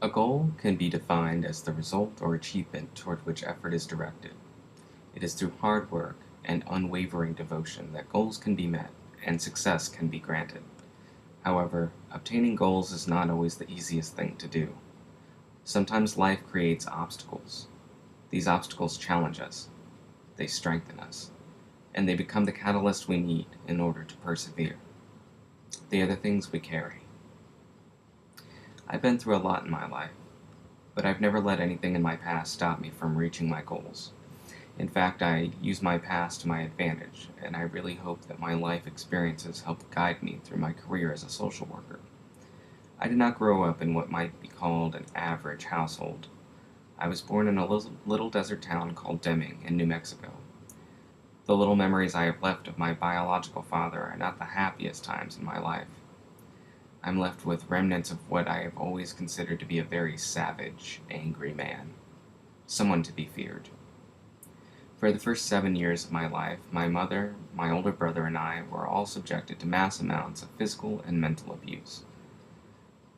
A goal can be defined as the result or achievement toward which effort is directed. It is through hard work and unwavering devotion that goals can be met and success can be granted. However, obtaining goals is not always the easiest thing to do. Sometimes life creates obstacles. These obstacles challenge us, they strengthen us, and they become the catalyst we need in order to persevere. They are the things we carry. I've been through a lot in my life, but I've never let anything in my past stop me from reaching my goals. In fact, I use my past to my advantage, and I really hope that my life experiences help guide me through my career as a social worker. I did not grow up in what might be called an average household. I was born in a little desert town called Deming in New Mexico. The little memories I have left of my biological father are not the happiest times in my life. I'm left with remnants of what I have always considered to be a very savage, angry man. Someone to be feared. For the first 7 years of my life, my mother, my older brother, and I were all subjected to mass amounts of physical and mental abuse.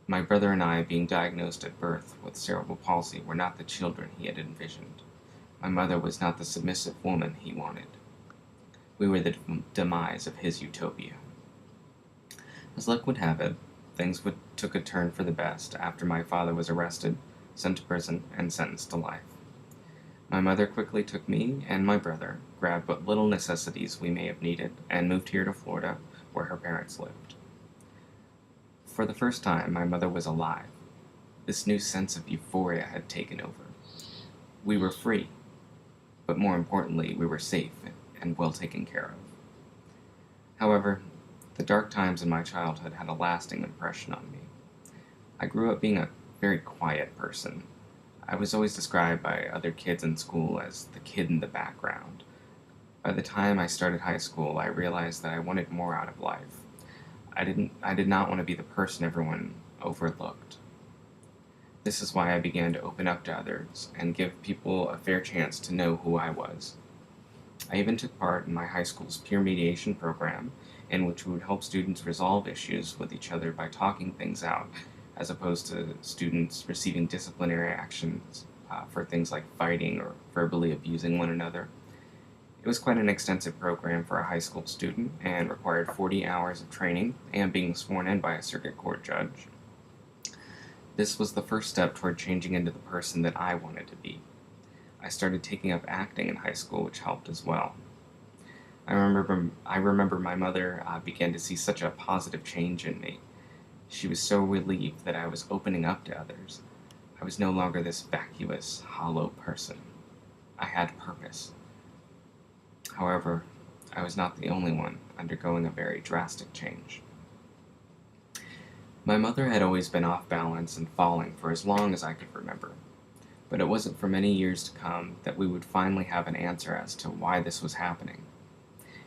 My brother and I, being diagnosed at birth with cerebral palsy, were not the children he had envisioned. My mother was not the submissive woman he wanted. We were the demise of his utopia. As luck would have it, took a turn for the best after my father was arrested, sent to prison, and sentenced to life. My mother quickly took me and my brother, grabbed what little necessities we may have needed, and moved here to Florida, where her parents lived. For the first time, my mother was alive. This new sense of euphoria had taken over. We were free, but more importantly, we were safe and well taken care of. However, the dark times in my childhood had a lasting impression on me. I grew up being a very quiet person. I was always described by other kids in school as the kid in the background. By the time I started high school, I realized that I wanted more out of life. I did not want to be the person everyone overlooked. This is why I began to open up to others and give people a fair chance to know who I was. I even took part in my high school's peer mediation program, in which we would help students resolve issues with each other by talking things out, as opposed to students receiving disciplinary actions for things like fighting or verbally abusing one another. It was quite an extensive program for a high school student and required 40 hours of training and being sworn in by a circuit court judge. This was the first step toward changing into the person that I wanted to be. I started taking up acting in high school, which helped as well. I remember my mother began to see such a positive change in me. She was so relieved that I was opening up to others. I was no longer this vacuous, hollow person. I had purpose. However, I was not the only one undergoing a very drastic change. My mother had always been off balance and falling for as long as I could remember, but it wasn't for many years to come that we would finally have an answer as to why this was happening.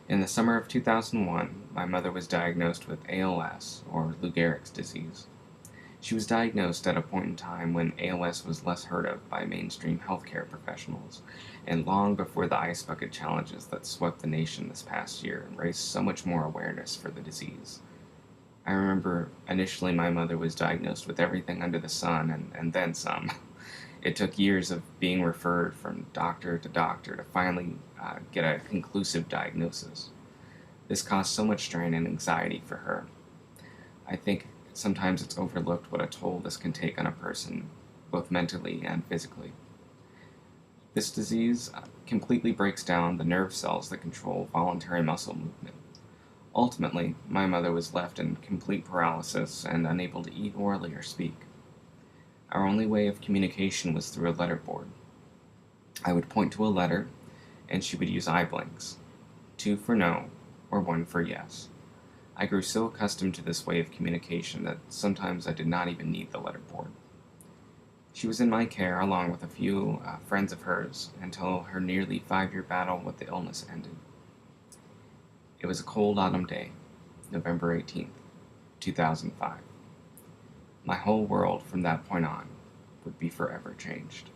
In the summer of 2001, my mother was diagnosed with ALS, or Lou Gehrig's disease. She was diagnosed at a point in time when ALS was less heard of by mainstream healthcare professionals, and long before the ice bucket challenges that swept the nation this past year and raised so much more awareness for the disease. I remember initially my mother was diagnosed with everything under the sun and then some. It took years of being referred from doctor to doctor to finally get a conclusive diagnosis. This caused so much strain and anxiety for her. I think sometimes it's overlooked what a toll this can take on a person, both mentally and physically. This disease completely breaks down the nerve cells that control voluntary muscle movement. Ultimately, my mother was left in complete paralysis and unable to eat orally or speak. Our only way of communication was through a letterboard. I would point to a letter, and she would use eye blinks, 2 for no, or 1 for yes. I grew so accustomed to this way of communication that sometimes I did not even need the letterboard. She was in my care along with a few friends of hers until her nearly 5-year battle with the illness ended. It was a cold autumn day, November 18th, 2005. My whole world from that point on would be forever changed.